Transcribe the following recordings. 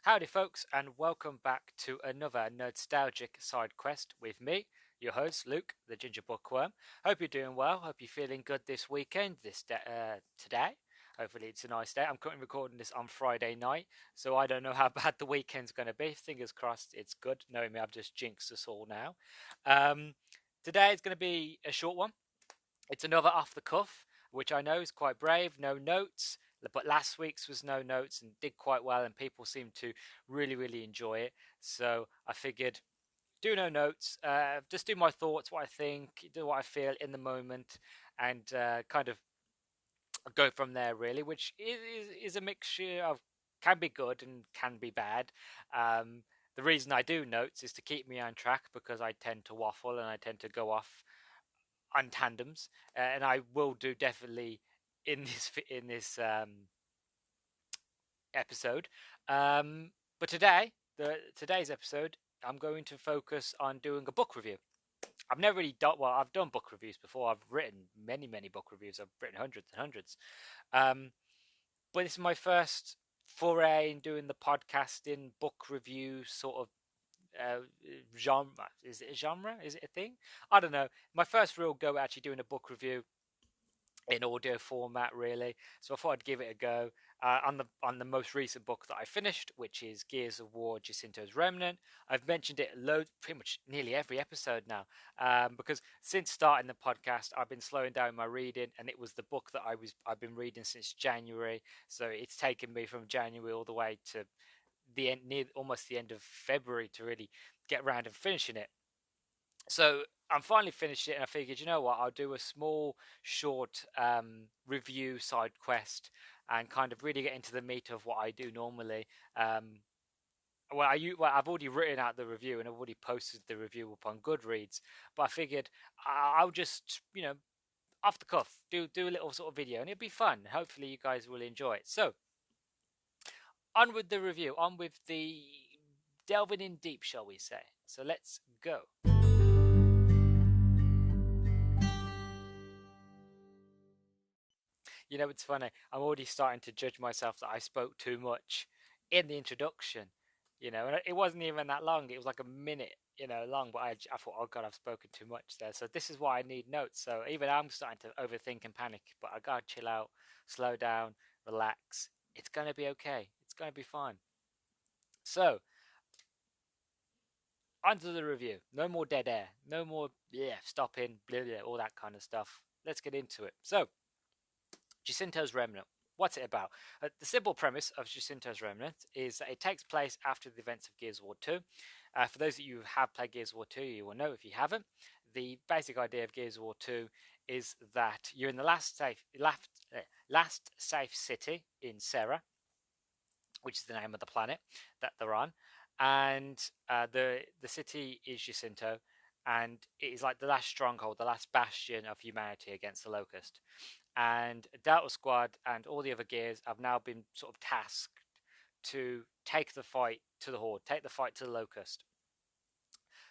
Howdy, folks, and welcome back to another Nerdstalgic side quest with me, your host, Luke, the Ginger Bookworm. Hope you're doing well. Hope you're feeling good this weekend, today. Hopefully, it's a nice day. I'm currently recording this on Friday night, so I don't know how bad the weekend's going to be. Fingers crossed, it's good. Knowing me, I've just jinxed us all now. Today is going to be a short one. It's another off the cuff, which I know is quite brave. No notes. But last week's was no notes and did quite well, and people seemed to really enjoy it. So I figured, do no notes, just do my thoughts, what I think, do what I feel in the moment, and kind of go from there. Really, which is a mixture of can be good and can be bad. The reason I do notes is to keep me on track because I tend to waffle and I tend to go off on tandems, and I will do definitely in this episode. But today's episode, I'm going to focus on doing a book review. I've never really done I've done book reviews before. I've written many book reviews. I've written hundreds and hundreds. But this is my first foray in doing the podcasting book review sort of genre. Is it a genre? Is it a thing? I don't know. My first real go at actually doing a book review in audio format, really. So I thought I'd give it a go. On the most recent book that I finished, which is Gears of War: Jacinto's Remnant. I've mentioned it pretty much nearly every episode now, because since starting the podcast, I've been slowing down my reading, and it was the book that I've been reading since January. So it's taken me from January all the way to the end, almost the end of February, to really get around and finishing it. So I'm finally finished it, and I figured, you know what, I'll do a small, short review side quest and kind of really get into the meat of what I do normally. I've already written out the review and I've already posted the review up on Goodreads, but I figured I'll just, off the cuff, do a little sort of video, and it'll be fun. Hopefully, you guys will enjoy it. So, on with the review, on with the delving in deep, shall we say. So let's go. It's funny. I'm already starting to judge myself that I spoke too much in the introduction. And it wasn't even that long. It was like a minute, long. But I thought, oh God, I've spoken too much there. So this is why I need notes. So even I'm starting to overthink and panic. But I gotta chill out, slow down, relax. It's gonna be okay. It's gonna be fine. So onto the review. No more dead air. No more stopping, blah, blah, all that kind of stuff. Let's get into it. So, Jacinto's Remnant. What's it about? The simple premise of Jacinto's Remnant is that it takes place after the events of Gears of War 2. For those of you who have played Gears of War 2, you will know. If you haven't, the basic idea of Gears of War 2 is that you're in the last safe city in Serra, which is the name of the planet that they're on, and the city is Jacinto, and it is like the last stronghold, the last bastion of humanity against the Locust. And Delta Squad and all the other gears have now been sort of tasked to take the fight to the Horde, take the fight to the Locust.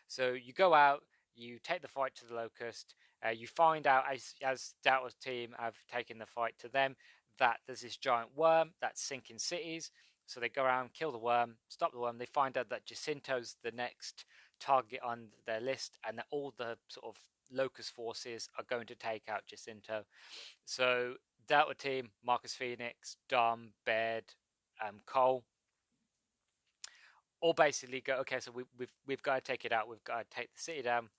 So you go out, you take the fight to the Locust, you find out as Delta's team have taken the fight to them that there's this giant worm that's sinking cities. So they go around, kill the worm, stop the worm. They find out that Jacinto's the next target on their list, and that all the sort of Locust forces are going to take out Jacinto. So Delta team, Marcus Phoenix, Dom, Baird, Cole, all basically go, okay, so we've got to take it out. We've got to take the city down.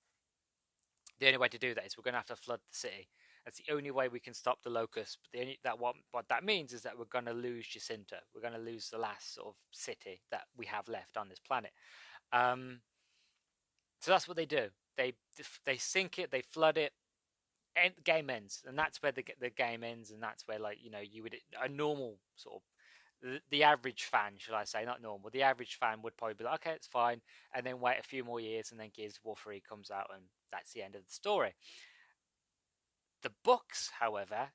The only way to do that is we're going to have to flood the city. That's the only way we can stop the Locust. But what that means is that we're going to lose Jacinto. We're going to lose the last sort of city that we have left on this planet. So that's what they do. They sink it, they flood it, and the game ends. And that's where the game ends. And that's where, like, you would, a normal sort of, the average fan, should I say, not normal, the average fan would probably be like, okay, it's fine, and then wait a few more years, and then Gears of War 3 comes out, and that's the end of the story. The books, however,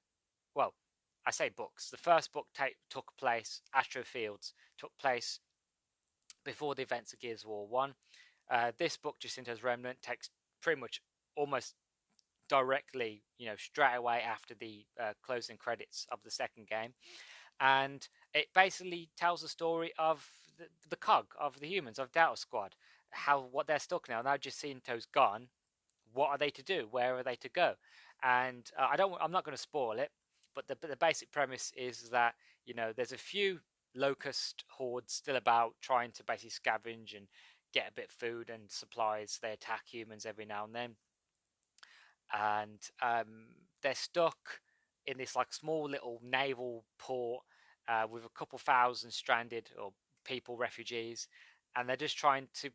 well, I say books. The first book took place, Astro Fields, took place before the events of Gears of War 1. This book, Jacinto's Remnant, takes pretty much almost directly, straight away after the closing credits of the second game. And it basically tells the story of the cog of the humans of Delta Squad, what they're stuck now. Now Jacinto's gone. What are they to do? Where are they to go? And I'm not going to spoil it, but the basic premise is that there's a few locust hordes still about trying to basically scavenge and get a bit of food and supplies. They attack humans every now and then, and they're stuck in this like small little naval port with a couple thousand stranded or people refugees, and they're just trying to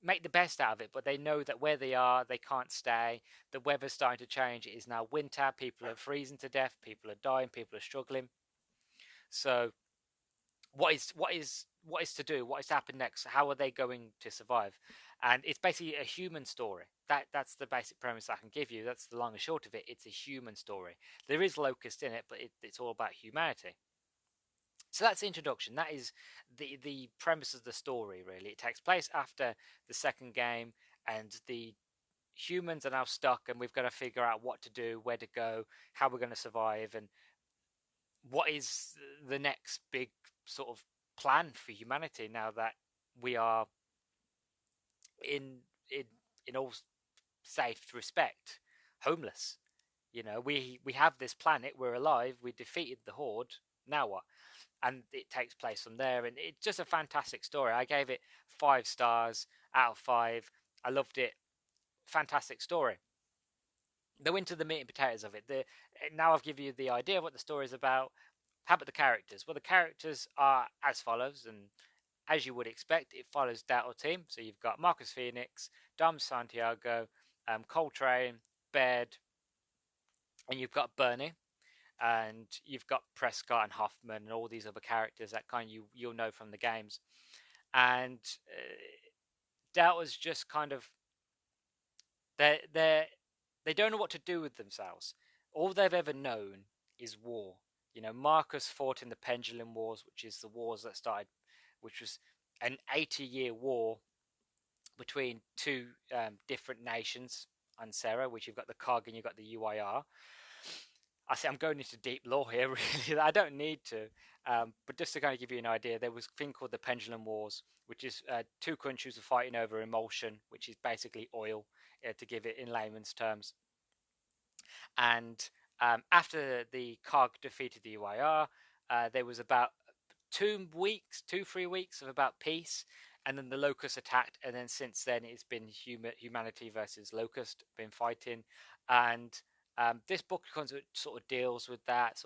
make the best out of it, but they know that where they are, they can't stay. The weather's starting to change. It is now winter. People are freezing to death. People are dying. People are struggling. So, what is to do? What is to happen next? How are they going to survive? And it's basically a human story. That's the basic premise I can give you. That's the long and short of it. It's a human story. There is locust in it, but it's all about humanity. So that's the introduction. That is the premise of the story, really. It takes place after the second game, and the humans are now stuck, and we've got to figure out what to do, where to go, how we're going to survive, and what is the next big sort of plan for humanity now that we are in all safe respect homeless. We have this planet, we're alive, we defeated the horde. Now what? And it takes place from there, and it's just a fantastic story. I gave it 5 stars out of 5. I loved it. Fantastic story. Go into the meat and potatoes of it. Now I've given you the idea of what the story is about. How about the characters? Well, the characters are as follows, and as you would expect, it follows Delta Team. So you've got Marcus Phoenix, Dom Santiago, Coltrane, Baird, and you've got Bernie, and you've got Prescott and Hoffman and all these other characters that kind of you'll know from the games. And Delta's just kind of they don't know what to do with themselves. All they've ever known is war. Marcus fought in the Pendulum Wars, which is the wars that started, which was an 80-year war between two different nations on Serra, which you've got the COG and you've got the UIR. I say I'm going into deep lore here, really. I don't need to. But just to kind of give you an idea, there was a thing called the Pendulum Wars, which is 2 countries were fighting over emulsion, which is basically oil, to give it in layman's terms. And after the COG defeated the UIR, there was about 3 weeks of about peace, and then the Locust attacked, and then since then it's been humanity versus Locust been fighting. And this book sort of deals with that.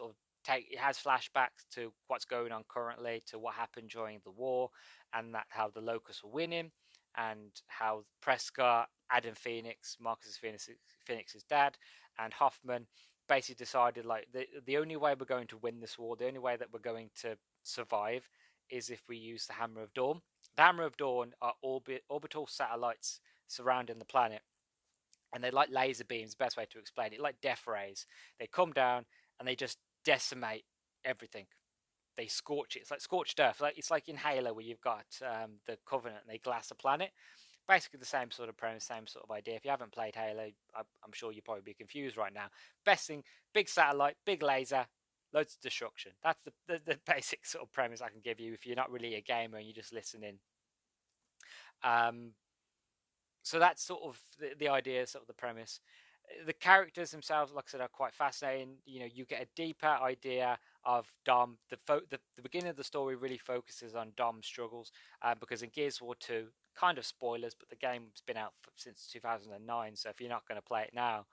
It has flashbacks to what's going on currently, to what happened during the war, and how the Locusts were winning, and how Prescott, Adam Phoenix, Marcus Phoenix's dad, and Hoffman basically decided like the only way we're going to win this war, the only way that we're going to survive, is if we use the Hammer of Dawn. The Hammer of Dawn are orbital satellites surrounding the planet, and they're like laser beams. The best way to explain it, like death rays. They come down and they just decimate everything. They scorch it. It's like scorched earth. It's like in Halo where you've got the Covenant and they glass a planet. Basically the same sort of premise, same sort of idea. If you haven't played Halo, I'm sure you'll probably be confused right now. Best thing, big satellite, big laser, loads of destruction. That's the basic sort of premise I can give you if you're not really a gamer and you're just listening. So that's sort of the idea, sort of the premise. The characters themselves, like I said, are quite fascinating. You get a deeper idea of Dom. The beginning of the story really focuses on Dom's struggles, because in Gears of War 2, kind of spoilers, but the game's been out since 2009, so if you're not going to play it now,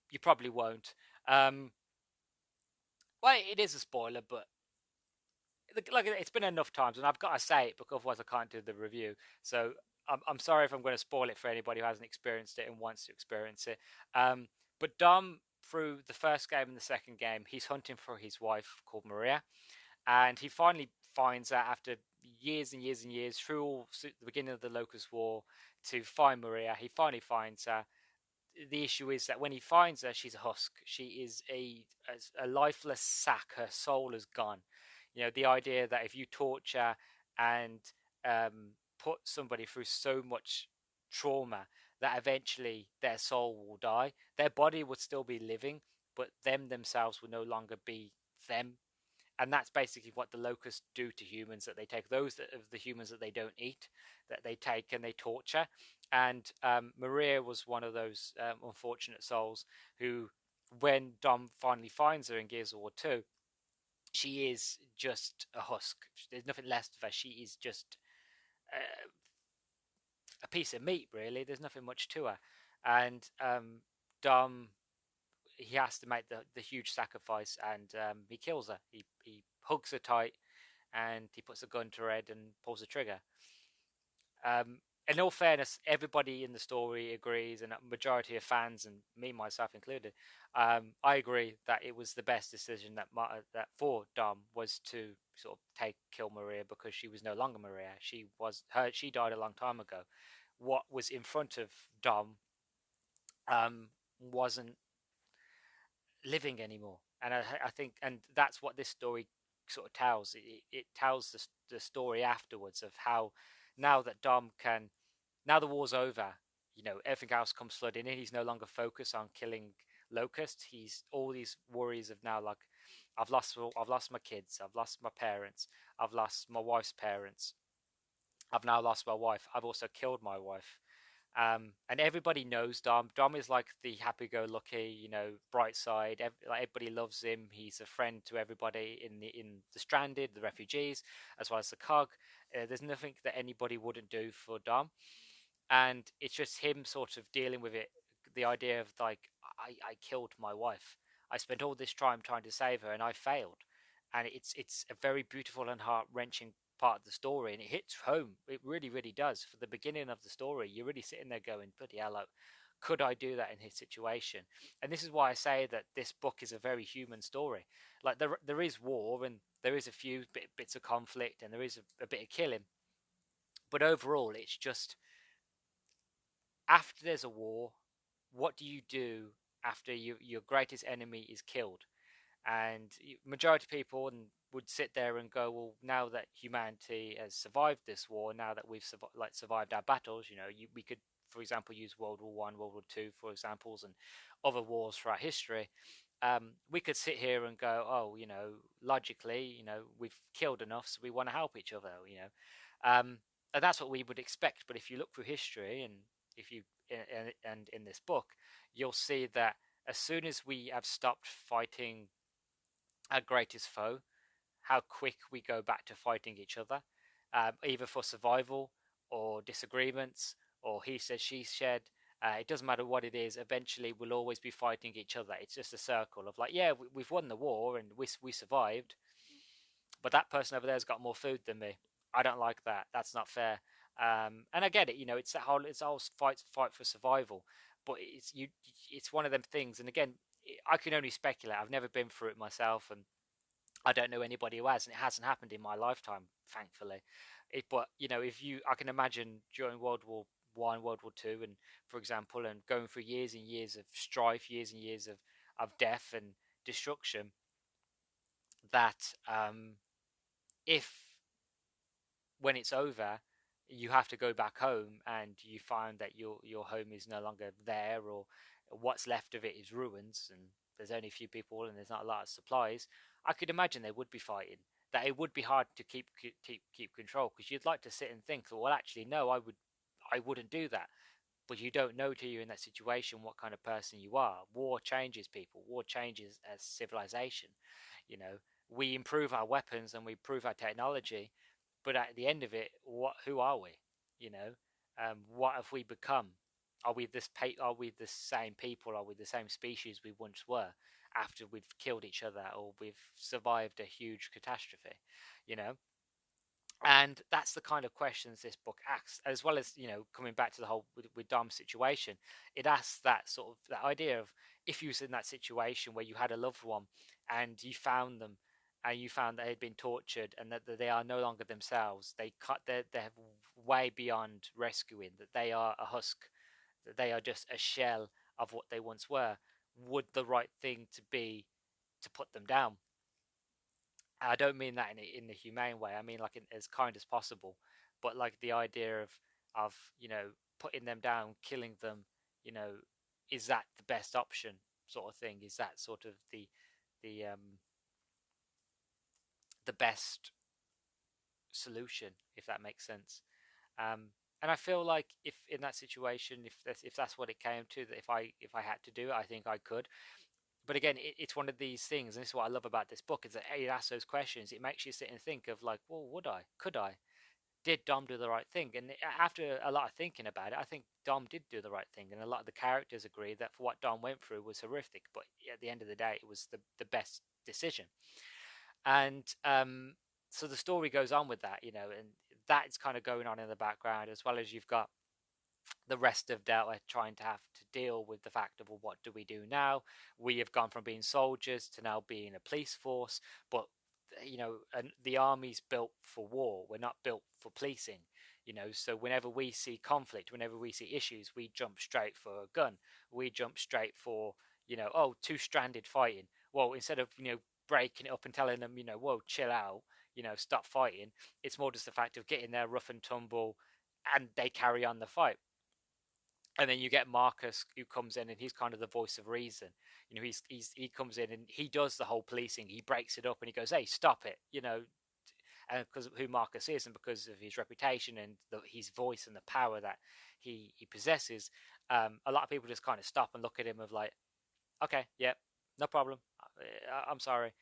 you probably won't. Well, it is a spoiler, but like it's been enough times, and I've got to say it because otherwise I can't do the review. So I'm sorry if I'm going to spoil it for anybody who hasn't experienced it and wants to experience it. But Dom, through the first game and the second game, he's hunting for his wife called Maria, and he finally finds her after years and years and years through the beginning of the Locust War to find Maria. He finally finds her. The issue is that when he finds her, she's a husk. She is a lifeless sack. Her soul is gone. The idea that if you torture and put somebody through so much trauma that eventually their soul will die, their body would still be living, but them themselves will no longer be them. and that's basically what the locusts do to humans. That they take those of the humans that they don't eat, that they take and they torture. And Maria was one of those unfortunate souls who, when Dom finally finds her in Gears of War 2, she is just a husk. There's nothing left of her. She is just uh, a piece of meat, really. There's nothing much to her. And Dom, he has to make the huge sacrifice, and he kills her. He hugs her tight, and he puts a gun to her head and pulls the trigger. In all fairness, everybody in the story agrees, and a majority of fans, and me myself included, I agree that it was the best decision that for Dom was to sort of kill Maria, because she was no longer Maria. She died a long time ago. What was in front of Dom wasn't living anymore, and I think, and that's what this story sort of tells. It tells the story afterwards of how, now that Dom can, now the war's over, everything else comes flooding in. He's no longer focused on killing locusts. He's all these worries of now, like, I've lost my kids, I've lost my parents, I've lost my wife's parents, I've now lost my wife, I've also killed my wife. And everybody knows Dom. Dom is like the happy-go-lucky, bright side. Everybody loves him. He's a friend to everybody in the stranded, the refugees, as well as the cog. There's nothing that anybody wouldn't do for Dom, and it's just him sort of dealing with it. The idea of, like, I killed my wife. I spent all this time trying to save her, and I failed. And it's a very beautiful and heart wrenching part of the story, and it hits home. It really, really does. For the beginning of the story, you're really sitting there going, bloody hell, could I do that in his situation? And this is why I say that this book is a very human story. Like, there is war, and there is a few bits of conflict, and there is a bit of killing, but overall it's just, after there's a war, what do you do after your greatest enemy is killed? And majority of people would sit there and go, well, now that humanity has survived this war, now that we've survived our battles, we could, for example, use World War One, World War Two for examples, and other wars throughout history. We could sit here and go, oh, logically, we've killed enough, so we want to help each other, and that's what we would expect. But if you look through history, and if you and in this book, you'll see that as soon as we have stopped fighting our greatest foe, how quick we go back to fighting each other, either for survival or disagreements or he said, she said. It doesn't matter what it is. Eventually, we'll always be fighting each other. It's just a circle of, like, yeah, we've won the war and we survived, but that person over there's got more food than me. I don't like that. That's not fair. And I get it. It's all fight for survival, but it's one of them things. And again, I can only speculate. I've never been through it myself, and I don't know anybody who has, and it hasn't happened in my lifetime, thankfully. But I can imagine during World War One, World War Two, and for example, and going through years and years of strife, years and years of death and destruction, that if when it's over, you have to go back home, and you find that your home is no longer there, or what's left of it is ruins, and there's only a few people, and there's not a lot of supplies. I could imagine they would be fighting. That it would be hard to keep control, because you'd like to sit and think, well, actually, no, I wouldn't do that. But you don't know till you're in that situation what kind of person you are. War changes people. War changes as civilization. You know, we improve our weapons and we improve our technology, but at the end of it, who are we? What have we become? Are we Are we the same people? Are we the same species we once were after we've killed each other or we've survived a huge catastrophe? You know, and that's the kind of questions this book asks, as well as coming back to the whole with Dom's situation. It asks that sort of that idea of, if you was in that situation where you had a loved one and you found them, and you found that they'd been tortured and that they are no longer themselves, they're way beyond rescuing, that they are a husk, that they are just a shell of what they once were. Would the right thing to be to put them down? I don't mean that in the humane way. I mean, like, as kind as possible. But like the idea of putting them down, killing them, you know, is that the best option, sort of thing? Is that sort of the the best solution, if that makes sense. And I feel like if in that situation, if that's what it came to, that if I had to do it, I think I could. But again, it's one of these things, and this is what I love about this book, is that it asks those questions. It makes you sit and think of like, well, would I? Could I? Did Dom do the right thing? And after a lot of thinking about it, I think Dom did do the right thing, and a lot of the characters agree that for what Dom went through was horrific, but at the end of the day, it was the best decision. And so the story goes on with that, and that is kind of going on in the background, as well as you've got the rest of Delta trying to have to deal with the fact of, well, what do we do now? We have gone from being soldiers to now being a police force, but and the army's built for war. We're not built for policing. So whenever we see conflict, whenever we see issues, we jump straight for a gun. We jump straight for, oh, two stranded fighting. Well, instead of breaking it up and telling them, whoa, chill out, stop fighting. It's more just the fact of getting there rough and tumble, and they carry on the fight. And then you get Marcus, who comes in, and he's kind of the voice of reason. He comes in and he does the whole policing. He breaks it up and he goes, "Hey, stop it!" And because of who Marcus is, and because of his reputation and his voice and the power that he possesses, a lot of people just kind of stop and look at him of like, "Okay, yeah, no problem. I'm sorry."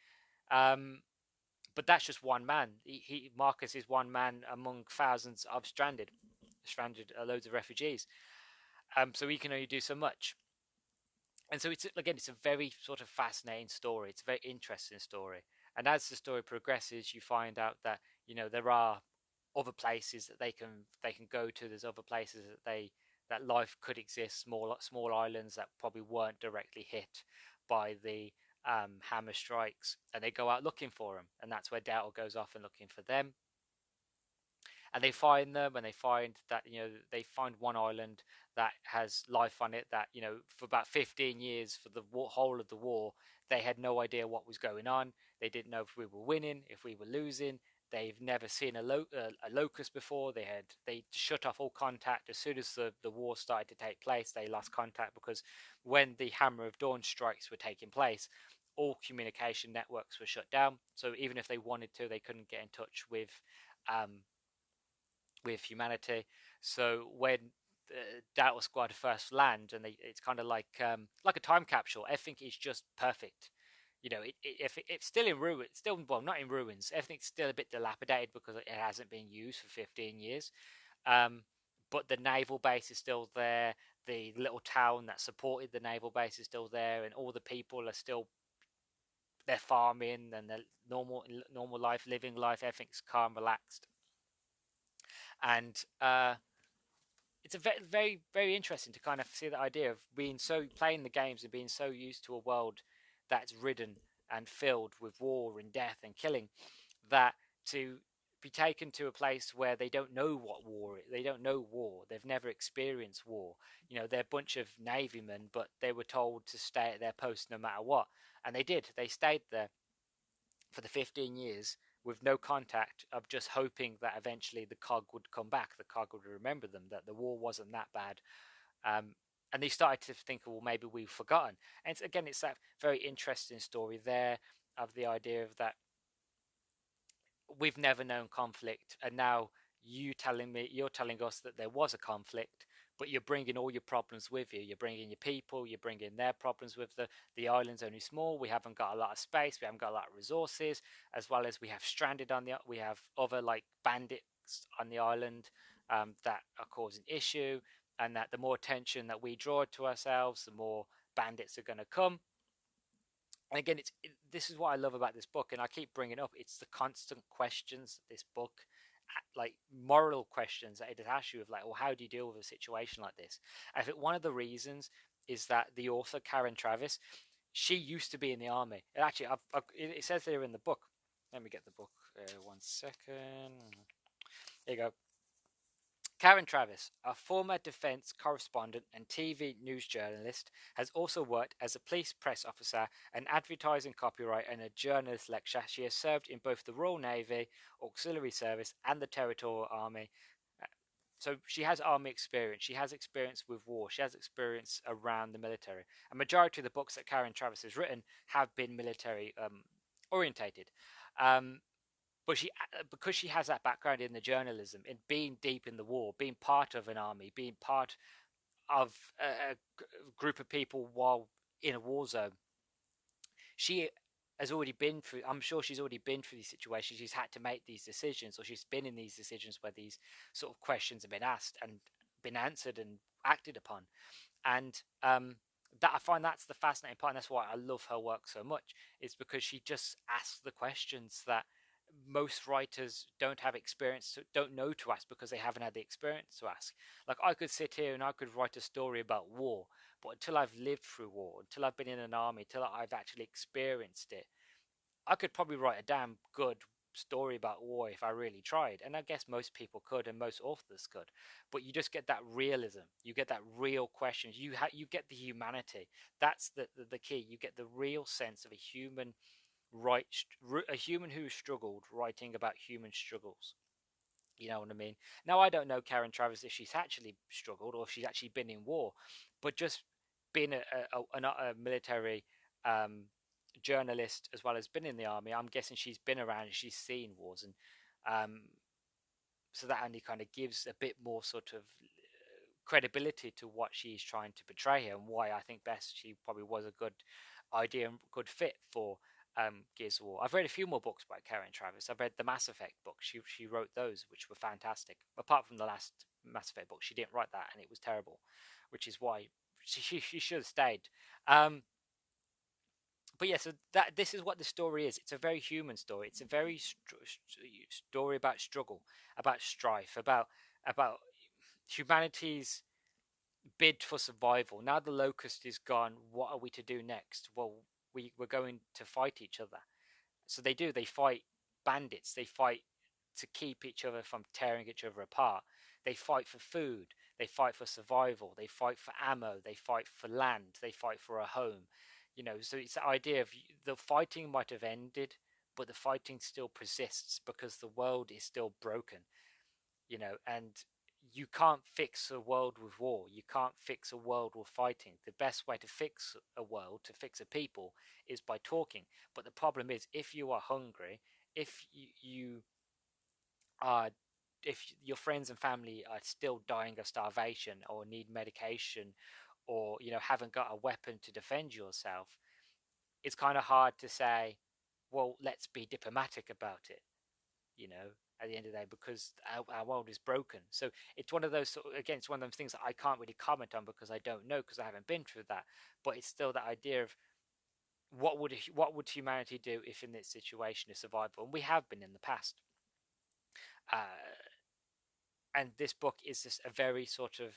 But that's just one man. Marcus is one man among thousands of stranded loads of refugees. So he can only do so much. And so it's a very sort of fascinating story. It's a very interesting story. And as the story progresses, you find out that there are other places that they can go to. There's other places that life could exist. Small islands that probably weren't directly hit by the hammer strikes, and they go out looking for them. And that's where Delta goes off and looking for them. And they find them, and they find that they find one island that has life on it, that for about 15 years, for the whole of the war, they had no idea what was going on. They didn't know if we were winning, if we were losing. They've never seen a locust before. They shut off all contact as soon as the war started to take place. They lost contact because when the Hammer of Dawn strikes were taking place, all communication networks were shut down. So even if they wanted to, they couldn't get in touch with humanity. So when Delta Squad first land, and it's kind of like a time capsule. Everything is just perfect. If it's still in ruins, not in ruins. Everything's still a bit dilapidated because it hasn't been used for 15 years. But the naval base is still there. The little town that supported the naval base is still there, and all the people are still, they're farming and they're normal life, living life. Everything's calm, relaxed, and it's a very, very, very interesting to kind of see the idea of playing the games and being so used to a world that's ridden and filled with war and death and killing, that to be taken to a place where they don't know what war is. They don't know war. They've never experienced war. They're a bunch of Navy men, but they were told to stay at their post no matter what. And they did. They stayed there for the 15 years with no contact, of just hoping that eventually the cog would come back. The cog would remember them, that the war wasn't that bad. And they started to think, well, maybe we've forgotten. And it's that very interesting story there of the idea of that we've never known conflict, and now you're telling us that there was a conflict, but you're bringing all your problems with you. You're bringing your people, you're bringing their problems with the island's only small. We haven't got a lot of space. We haven't got a lot of resources, as well as we have we have other like bandits on the island that are causing issue, and that the more attention that we draw to ourselves, the more bandits are going to come. And again, this is what I love about this book, and I keep bringing up. It's the constant questions that this book, like moral questions that it asks you of, like, well, how do you deal with a situation like this? I think one of the reasons is that the author Karen Travis, she used to be in the army. And actually, it says there in the book. Let me get the book. 1 second. There you go. Karen Travis, a former defense correspondent and TV news journalist, has also worked as a police press officer, an advertising copywriter, and a journalist lecturer. She has served in both the Royal Navy, Auxiliary Service, and the Territorial Army. So she has army experience. She has experience with war. She has experience around the military. A majority of the books that Karen Travis has written have been military orientated. but she because she has that background in the journalism, in being deep in the war, being part of an army, being part of a group of people while in a war zone, she has already been through. I'm sure she's already been through these situations. She's had to make these decisions, or she's been in these decisions where these sort of questions have been asked and been answered and acted upon. And that I find that's the fascinating part, and that's why I love her work so much. Is because she just asks the questions that most writers don't have experience to, don't know to ask, because they haven't had the experience to ask. Like, I could sit here and I could write a story about war, but until I've lived through war, until I've been in an army, until I've actually experienced it, I could probably write a damn good story about war if I really tried. And I guess most people could, and most authors could. But you just get that realism. You get that real questions. You get the humanity. That's the key. You get the real sense of a human right, a human who struggled writing about human struggles. You know what I mean? Now, I don't know Karen Travis if she's actually struggled or if she's actually been in war, but just being a military um, journalist as well as been in the army, I'm guessing she's been around and she's seen wars, and um, so that only kind of gives a bit more sort of credibility to what she's trying to portray here, and why I think best she probably was a good idea and good fit for Gears of War. I've read a few more books by Karen Travis. I've read the Mass Effect books. She wrote those, which were fantastic. Apart from the last Mass Effect book, she didn't write that, and it was terrible, which is why she should have stayed. Um, but yeah, so that this is what the story is. It's a very human story. It's a very story about struggle, about strife, about humanity's bid for survival. Now the locust is gone. What are we to do next? Well, we're going to fight each other. So they do. They fight bandits. They fight to keep each other from tearing each other apart. They fight for food. They fight for survival. They fight for ammo. They fight for land. They fight for a home. You know, so it's the idea of the fighting might have ended, but the fighting still persists because the world is still broken. You know, and you can't fix a world with war. You can't fix a world with fighting. The best way to fix a world, to fix a people, is by talking. But the problem is, if you are hungry, if you are, if your friends and family are still dying of starvation or need medication, or haven't got a weapon to defend yourself, it's kind of hard to say, well, let's be diplomatic about it. You know, at the end of the day, because our world is broken. So it's one of those again, it's one of those things that I can't really comment on because I don't know, because I haven't been through that. But it's still that idea of what would humanity do if in this situation of survival, and we have been in the past. And this book is just a very sort of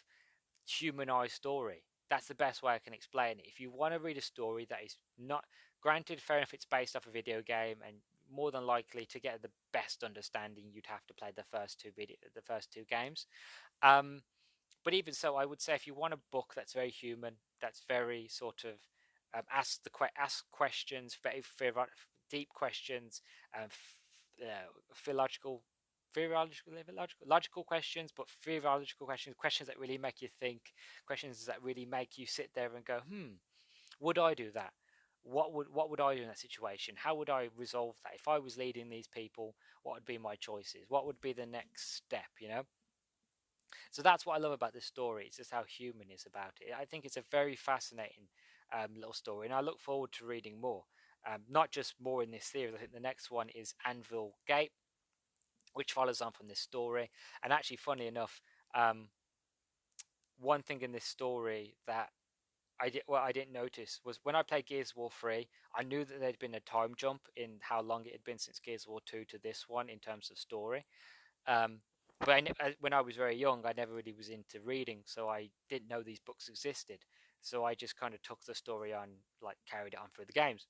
humanized story. That's the best way I can explain it. If you want to read a story that is not, granted, fair enough, it's based off a video game, and more than likely to get the best understanding, you'd have to play the first two games. Um, but even so, I would say if you want a book that's very human, that's very sort of ask questions, very deep questions, philological, logical questions, but theological questions, questions that really make you think, questions that really make you sit there and go, would I do that? What would I do in that situation? How would I resolve that? If I was leading these people, what would be my choices? What would be the next step? So that's what I love about this story. It's just how human is about it. I think it's a very fascinating little story, and I look forward to reading more. Not just more in this series. I think the next one is Anvil Gate, which follows on from this story. And actually, funny enough, one thing in this story that I didn't notice was when I played Gears of War 3, I knew that there'd been a time jump in how long it had been since Gears of War 2 to this one in terms of story. Um, but when I was very young, I never really was into reading, so I didn't know these books existed. So I just kind of took the story on, like carried it on through the games.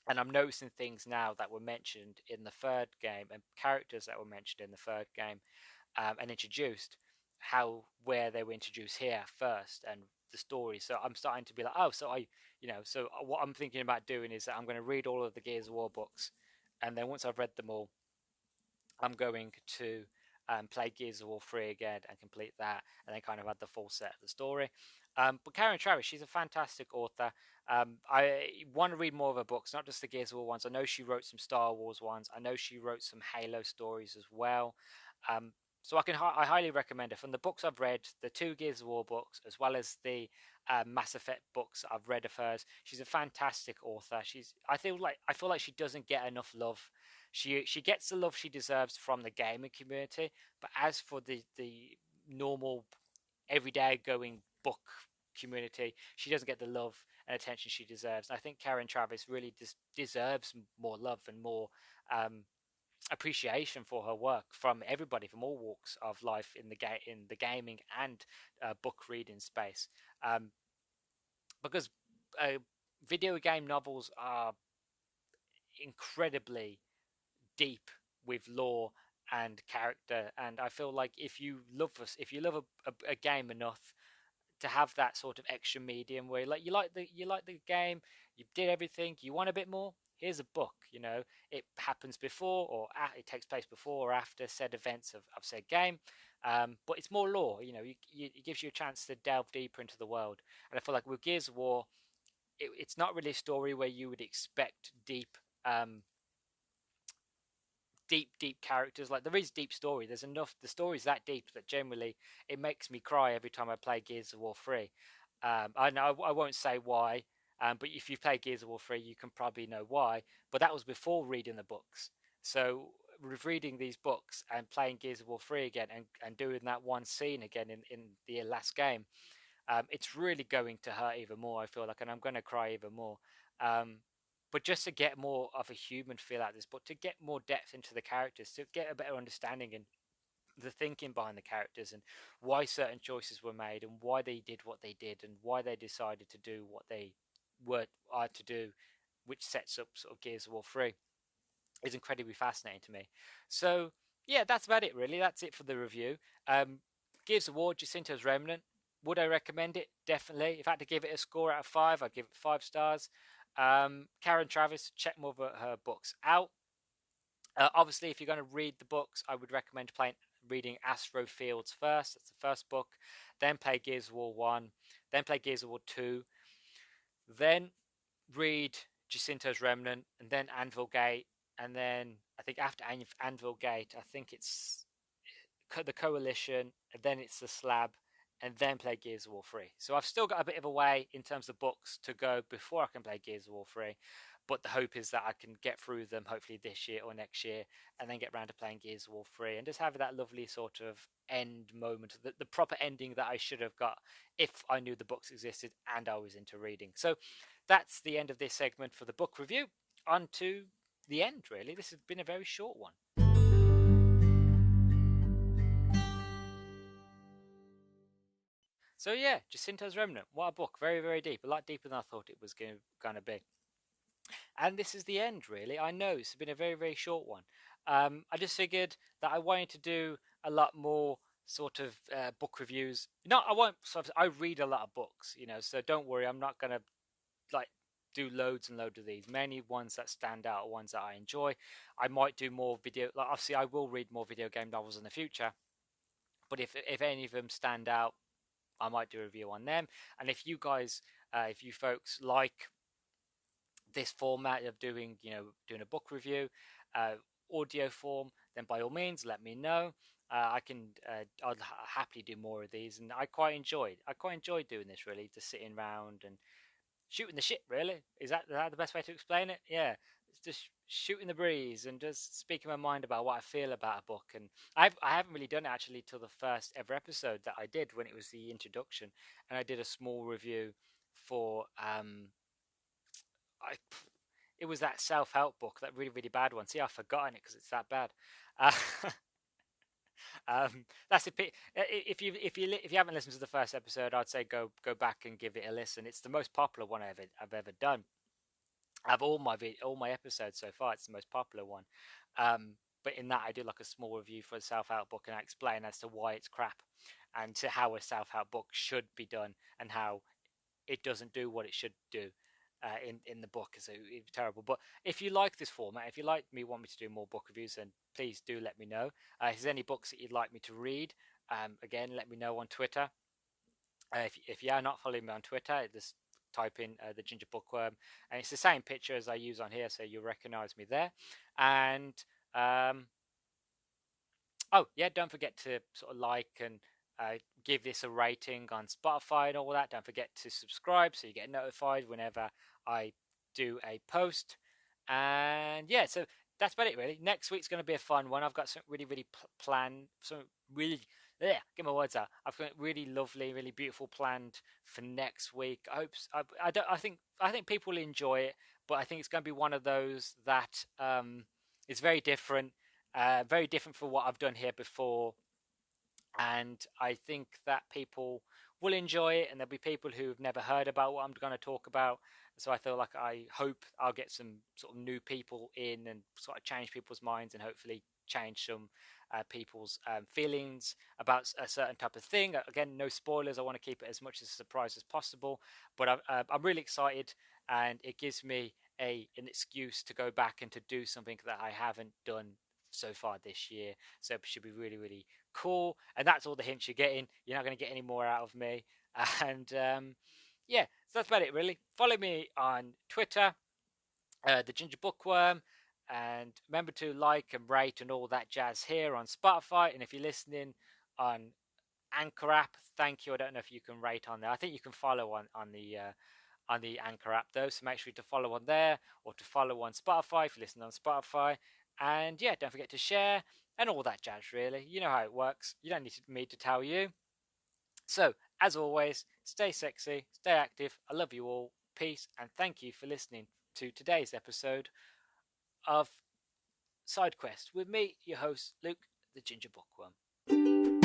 And I'm noticing things now that were mentioned in the third game, and characters that were mentioned in the third game, and introduced, where they were introduced here first, and the story. So I'm starting to be like, oh, so what I'm thinking about doing is that I'm going to read all of the Gears of War books, and then once I've read them all, I'm going to play Gears of War 3 again and complete that, and then kind of add the full set of the story. But Karen Travis, she's a fantastic author. I want to read more of her books, not just the Gears of War ones. I know she wrote some Star Wars ones. I know she wrote some Halo stories as well. Um, so I highly recommend her. From the books I've read, the two Gears of War books, as well as the Mass Effect books I've read of hers, she's a fantastic author. I feel like she doesn't get enough love. She gets the love she deserves from the gaming community, but as for the normal everyday going book community, she doesn't get the love and attention she deserves. And I think Karen Travis really deserves more love and more um, appreciation for her work from everybody from all walks of life in the gaming and book reading space. Um, because uh, video game novels are incredibly deep with lore and character, and I feel like if you love a game enough to have that sort of extra medium where you like the game, you did everything, you want a bit more. Here's a book. It happens before it takes place before or after said events of said game, but it's more lore. It gives you a chance to delve deeper into the world. And I feel like with Gears of War, it's not really a story where you would expect um, deep characters. Like, there is deep story. There's enough. The story's that deep that generally it makes me cry every time I play Gears of War 3. I know I won't say why, but if you play Gears of War 3, you can probably know why. But that was before reading the books. So with reading these books and playing Gears of War 3 again, and doing that one scene again in the last game, it's really going to hurt even more, I feel like, and I'm going to cry even more. Um, but just to get more of a human feel out of this book, to get more depth into the characters, to get a better understanding and the thinking behind the characters, and why certain choices were made, and why they did what they did, and why they decided to do what they are to do, which sets up sort of Gears of War 3, is incredibly fascinating to me. So yeah, that's about it really. That's it for the review. Gears of War, Jacinto's Remnant. Would I recommend it? Definitely. If I had to give it a score out of 5, I'd give it 5 stars. Karen Travis, check more of her books out. Obviously, if you're going to read the books, I would recommend reading Astro Fields first. That's the first book. Then play Gears of War 1. Then play Gears of War 2. Then read Jacinto's Remnant. And then Anvil Gate. And then I think after Anvil Gate, I think it's the Coalition. And then it's the Slab. And then play Gears of War 3. So I've still got a bit of a way in terms of books to go before I can play Gears of War 3. But the hope is that I can get through them hopefully this year or next year, and then get around to playing Gears of War 3 and just have that lovely sort of end moment, the proper ending that I should have got if I knew the books existed and I was into reading. So that's the end of this segment for the book review. On to the end, really. This has been a very short one. So yeah, Jacinto's Remnant. What a book. Very, very deep. A lot deeper than I thought it was going to be. And this is the end, really. I know it's been a very, very short one. I just figured that I wanted to do a lot more sort of book reviews. No, I won't. I read a lot of books, so don't worry. I'm not going to like do loads and loads of these. Many ones that stand out are ones that I enjoy. I might do more video. Like, obviously, I will read more video game novels in the future. But if any of them stand out, I might do a review on them. And if you guys, if you folks like this format of doing a book review, audio form, then by all means let me know. I'd happily do more of these, and I quite enjoyed doing this, really, just sitting around and shooting the shit. Really, is that the best way to explain it? Yeah, it's just shooting the breeze and just speaking my mind about what I feel about a book. And I haven't really done it actually till the first ever episode that I did, when it was the introduction, and I did a small review for I it was that self-help book, that really, really bad one. See, I've forgotten it because it's that bad. Uh, that's a pit. If you haven't listened to the first episode, I'd say go back and give it a listen. It's the most popular one I've ever done. Of all my episodes so far, it's the most popular one. But in that, I do like a small review for a self-help book, and I explain as to why it's crap, and to how a self-help book should be done, and how it doesn't do what it should do. In the book, so it's terrible. But if you like this format, if you want me to do more book reviews, then please do let me know. If there's any books that you'd like me to read, again, let me know on Twitter. If you are not following me on Twitter, just type in the Ginger Bookworm, and it's the same picture as I use on here, so you'll recognize me there. And um, oh yeah, don't forget to sort of like and give this a rating on Spotify and all that. Don't forget to subscribe so you get notified whenever I do a post. And yeah, so that's about it really. Next week's going to be a fun one. I've got some really planned, some really get my words out. I've got really lovely, really beautiful planned for next week. I hope I don't I think people will enjoy it, but I think it's going to be one of those that is very different from what I've done here before, and I think that people will enjoy it, and there'll be people who've never heard about what I'm going to talk about. So I hope I'll get some sort of new people in and sort of change people's minds, and hopefully change some people's feelings about a certain type of thing. Again, no spoilers. I want to keep it as much as a surprise as possible, but I'm really excited, and it gives me an excuse to go back and to do something that I haven't done so far this year. So it should be really cool. And that's all the hints you're getting. You're not going to get any more out of me. And yeah, so that's about it really. Follow me on Twitter, the Ginger Bookworm, and remember to like and rate and all that jazz here on Spotify. And if you're listening on Anchor app, thank you. I don't know if you can rate on there. I think you can follow on the Anchor app though, so make sure to follow on there, or to follow on Spotify if you listen on Spotify. And yeah, don't forget to share and all that jazz really. You know how it works. You don't need me to tell you. So as always, stay sexy, stay active. I love you all. Peace, and thank you for listening to today's episode of SideQuest with me, your host, Luke the Ginger Bookworm.